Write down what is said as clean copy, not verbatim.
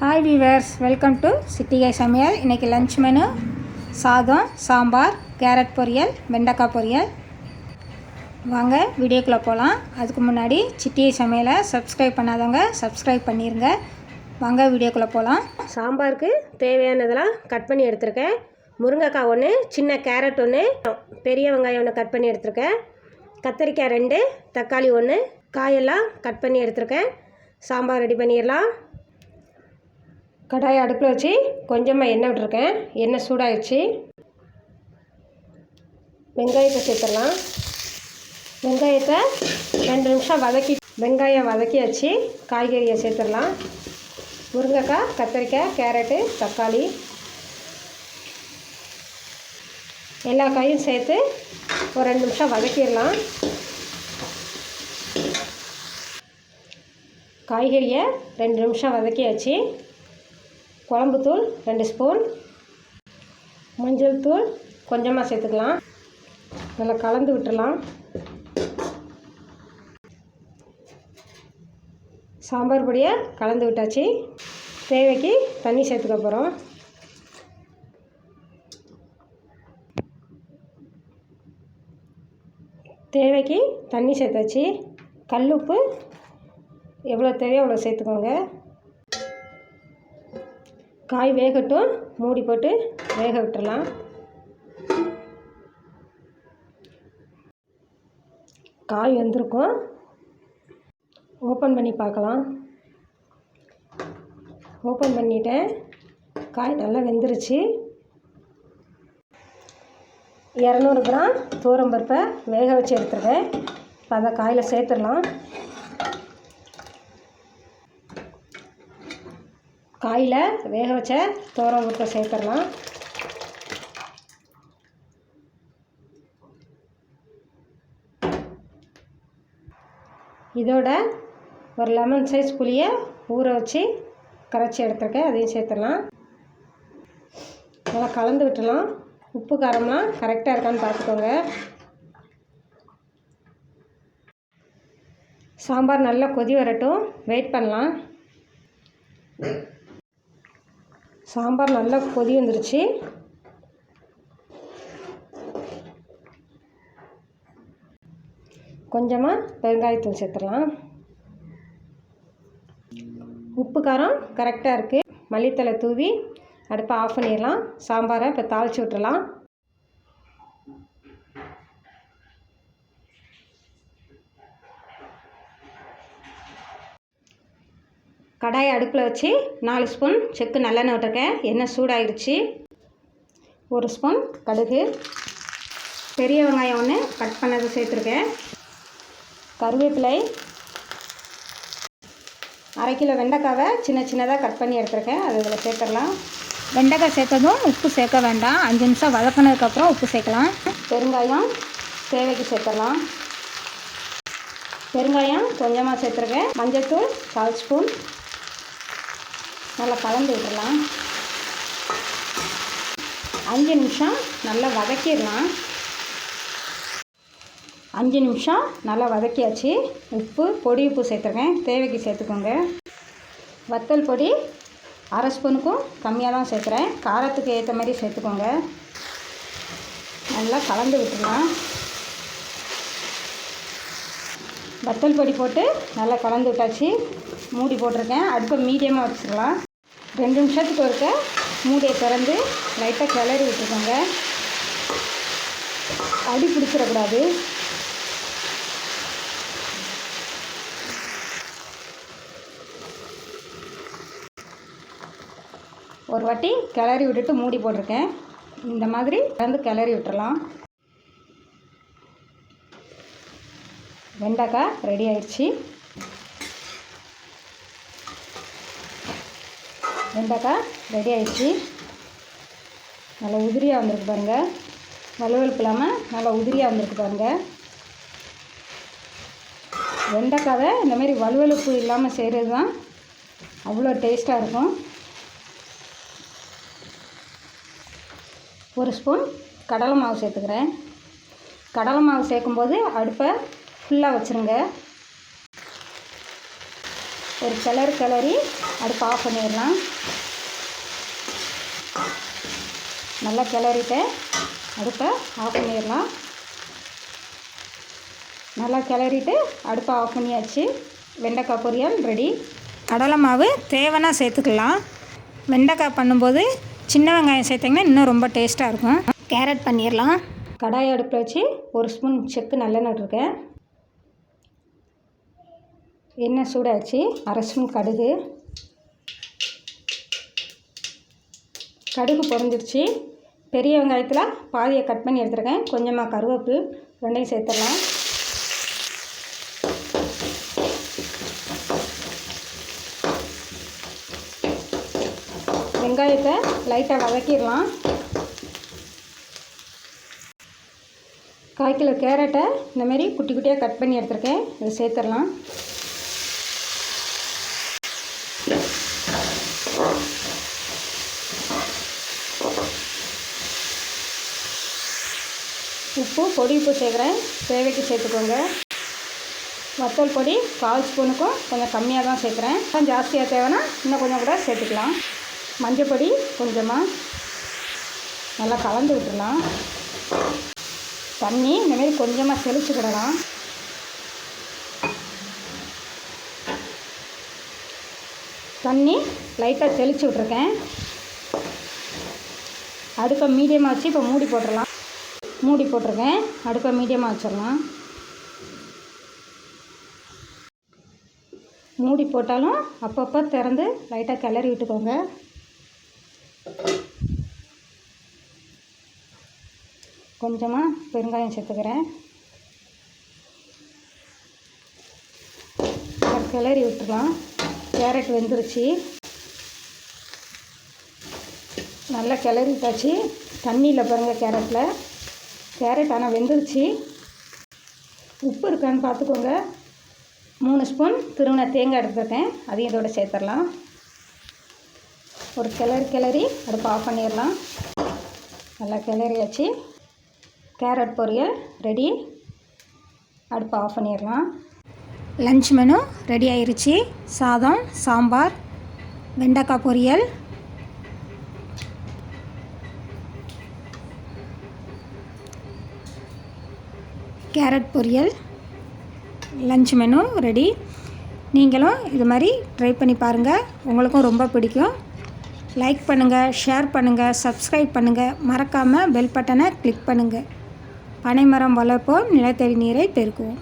Hi viewers, welcome to சிட்டிகை சமையல். இன்றைக்கி லன்ச் மெனு சாதம், சாம்பார், கேரட் பொரியல், வெண்டைக்காய் பொரியல். வாங்க வீடியோக்குள்ளே போகலாம். அதுக்கு முன்னாடி சிட்டிகை சமையலை சப்ஸ்கிரைப் பண்ணாதவங்க சப்ஸ்கிரைப் பண்ணிடுங்க. வாங்க வீடியோக்குள்ளே போகலாம். சாம்பாருக்கு தேவையானதெல்லாம் கட் பண்ணி எடுத்துருக்கேன். முருங்கைக்காய் ஒன்று, சின்ன கேரட் ஒன்று, பெரிய வெங்காயம் ஒன்று கட் பண்ணி எடுத்துருக்கேன். கத்திரிக்காய் 2, தக்காளி 1, காயெல்லாம் கட் பண்ணி எடுத்துருக்கேன். சாம்பார் ரெடி பண்ணிடலாம். கடாயை அடுப்பில் வச்சு கொஞ்சமாக எண்ணெய் விட்டுருக்கேன். எண்ணெய் சூடாகிடுச்சு. வெங்காயத்தை சேர்த்துடலாம். வெங்காயத்தை 2 நிமிஷம் வெங்காயம் வதக்கியாச்சு. காய்கறியை சேர்த்துடலாம். முருங்கைக்காய், கத்திரிக்காய், கேரட்டு, தக்காளி எல்லா காயும் சேர்த்து ஒரு 2 நிமிஷம் வதக்கிடலாம். காய்கறியை 2 நிமிஷம் வதக்கியாச்சு. குழம்புத்தூள் 2 ஸ்பூன், மஞ்சள் தூள் கொஞ்சமாக சேர்த்துக்கலாம். நல்லா கலந்து விட்டுடலாம். சாம்பார் பொடியை கலந்து விட்டாச்சு. தேவைக்கு தண்ணி சேர்த்துக்க போகிறோம். தேவைக்கு தண்ணி சேர்த்தாச்சு. கல்லுப்பு எவ்வளோ தேவையோ அவ்வளோ சேர்த்துக்கோங்க. காய் வேகட்டும். மூடி போட்டு வேக விட்டுறலாம். காய் வெந்திருக்கும். ஓப்பன் பண்ணி பார்க்கலாம். ஓப்பன் பண்ணிட்டேன். காய் நல்லா வெந்துருச்சு. 200 கிராம் துவரம்பருப்பை வேக வச்சு எடுத்துருக்கேன். இப்போ அதை காயில் சேர்த்துடலாம். காயில் வேக வச்ச துவரம்பருப்பை சேர்த்துடலாம். இதோட ஒரு லெமன் சைஸ் புளியை ஊற வச்சு கரைச்சி எடுத்துருக்கேன். அதையும் சேர்த்துடலாம். நல்லா கலந்து விட்டுடலாம். உப்பு காரம்லாம் கரெக்டாக இருக்கான்னு பார்த்துக்கோங்க. சாம்பார் நல்லா கொதி வரட்டும். வெயிட் பண்ணலாம். சாம்பார் நல்லா கொதி வந்துருச்சு. கொஞ்சமாக பெருங்காயத்தூள் சேர்த்துடலாம். உப்பு காரம் கரெக்டாக இருக்குது. மல்லித்தலை தூவி அடுப்பை ஆஃப் பண்ணிடலாம். சாம்பாரை இப்போ தாளித்து விட்டுறலாம். கடாயை அடுப்பில் வச்சு 4 ஸ்பூன் செக்கு நல்லெண்ணெய் விட்டுருக்கேன். எண்ணெய் சூடாகிடுச்சு. 1 ஸ்பூன் கடுகு, பெரிய வெங்காயம் 1 கட் பண்ணதை சேர்த்துருக்கேன். கருவேப்பிலை, 1/2 கிலோ வெண்டைக்காவை சின்ன சின்னதாக கட் பண்ணி எடுத்துருக்கேன். அது இதில் சேர்த்துடலாம். வெண்டைக்காய் சேர்த்ததும் உப்பு சேர்க்க வேண்டாம். 5 நிமிஷம் வதக்கினதுக்கப்புறம் உப்பு சேர்க்கலாம். பெருங்காயம் தேவைக்கு சேர்த்துடலாம். பெருங்காயம் கொஞ்சமாக சேர்த்துருக்கேன். மஞ்சள்தூள் 1/4 ஸ்பூன். நல்லா கலந்து விட்டுடலாம். 5 நிமிஷம் நல்லா வதக்கிடலாம். 5 நிமிஷம் நல்லா வதக்கியாச்சு. பொடி உப்பு சேர்த்துருக்கேன். தேவைக்கு சேர்த்துக்கோங்க. வத்தல் பொடி 1/2 ஸ்பூனுக்கும் கம்மியாக தான் சேர்க்குறேன். காரத்துக்கு ஏற்ற மாதிரி சேர்த்துக்கோங்க. நல்லா கலந்து விட்டுடலாம். வத்தல் பொடி போட்டு நல்லா கலந்து விட்டாச்சு. மூடி போட்டிருக்கேன். அடுப்பை மீடியமாக வச்சுக்கலாம். 2 நிமிஷத்துக்கு ஒருக்க மூடியை திறந்து லைட்டாக கிளறி விட்டுக்கோங்க. அடி பிடிச்சிடக்கூடாது. ஒரு வாட்டி கிளறி விட்டுட்டு மூடி போட்டிருக்கேன். இந்த மாதிரி திறந்து கிளறி விட்டுறலாம். வெண்டைக்காய் ரெடி ஆயிடுச்சு. வெண்டைக்காய் ரெடி ஆயிடுச்சு. நல்லா உதிரியாக வந்திருக்கு பாருங்கள். வலுவலுப்பு இல்லாமல் நல்லா உதிரியாக வந்திருக்கு பாருங்கள். வெண்டைக்காவை இந்தமாரி வலுவலுப்பு இல்லாமல் செய்கிறது தான் அவ்வளோ டேஸ்ட்டாக இருக்கும். 1 ஸ்பூன் கடலை மாவு சேர்த்துக்கிறேன். கடலை மாவு சேர்க்கும்போது அடுப்பை ஃபுல்லாக வச்சுருங்க. ஒரு கிளறி அடுப்பை ஆஃப் பண்ணிடலாம். நல்லா கிளறிட்டு அடுப்பை ஆஃப் பண்ணிடலாம். நல்லா கிளறிட்டு அடுப்பை ஆஃப் பண்ணியாச்சு. வெண்டைக்காய் பொரியல் ரெடி. கடலை மாவு தேவைன்னா சேர்த்துக்கலாம். வெண்டைக்காய் பண்ணும்போது சின்ன வெங்காயம் சேர்த்திங்கன்னா இன்னும் ரொம்ப டேஸ்ட்டாக இருக்கும். கேரட் பண்ணிடலாம். கடாய் அடுப்பில் வச்சு 1 ஸ்பூன் செக்கு நல்லெண்ணெய் விட்டுருக்கேன். எண்ணெய் சூடாச்சு. 1/2 ஸ்பூன் கடுகு பொரிஞ்சிருச்சு. பெரிய வெங்காயத்தில் பாதியை கட் பண்ணி எடுத்துருக்கேன். கொஞ்சமாக கருவேப்பிலை ரெண்டையும் சேர்த்துடலாம். வெங்காயத்தை லைட்டாக வதக்கிடலாம். 1/4 கிலோ கேரட்டை இந்தமாரி குட்டி குட்டியாக கட் பண்ணி எடுத்துருக்கேன். இதை சேர்த்துடலாம். பொடி உப்பு சேர்க்குறேன். தேவைக்கு சேர்த்துக்கோங்க. வத்தல் பொடி 1/4 ஸ்பூனுக்கும் கொஞ்சம் கம்மியாக தான் சேர்க்குறேன். கொஞ்சம் ஜாஸ்தியாக தேவைன்னா இன்னும் கொஞ்சம் கூட சேர்த்துக்கலாம். மஞ்சள் பொடி கொஞ்சமாக நல்லா கலந்து விட்டுடலாம். தண்ணி இந்தமாரி கொஞ்சமாக தெளிச்சுக்கிடலாம். தண்ணி லைட்டாக தெளித்து விட்ருக்கேன். அடுப்பை மீடியமாக வச்சு இப்போ மூடி போட்டுடலாம். மூடி போட்டிருக்கேன். அடுப்பை மீடியமாக வச்சிடலாம். மூடி போட்டாலும் அப்பப்போ திறந்து லைட்டாக கிளறி விட்டுக்கோங்க. கொஞ்சமாக பெருங்காயம் சேர்த்துக்கிறேன். கிளறி விட்டுக்கலாம். கேரட் வெந்துருச்சு. நல்லா கிளறி விட்டாச்சு. தண்ணியில் பாருங்கள் கேரட் ஆனால் வெந்துருச்சு. உப்பு இருக்கான்னு பார்த்துக்கோங்க. 3 ஸ்பூன் திருவண்ண தேங்காய் எடுத்துருக்கேன். அதையும் இதோட சேர்த்துடலாம். ஒரு கிளறி அடுப்பை ஆஃப் பண்ணிடலாம். நல்லா கிளறியாச்சு. கேரட் பொரியல் ரெடி. அடுப்பை ஆஃப் பண்ணிடலாம். லன்ச் மெனு ரெடி ஆயிருச்சு. சாதம், சாம்பார், வெண்டைக்காய் பொரியல், கேரட் பொரியல். Lunch menu ready. நீங்களும் இது மாதிரி ட்ரை பண்ணி பாருங்கள். உங்களுக்கும் ரொம்ப பிடிக்கும். லைக் பண்ணுங்கள், ஷேர் பண்ணுங்கள், சப்ஸ்கிரைப் பண்ணுங்கள். மறக்காமல் பெல் பட்டனை கிளிக் பண்ணுங்கள். பனைமரம் வளர்ப்போம், நிலத்தடி நீரை பெருக்குவோம்.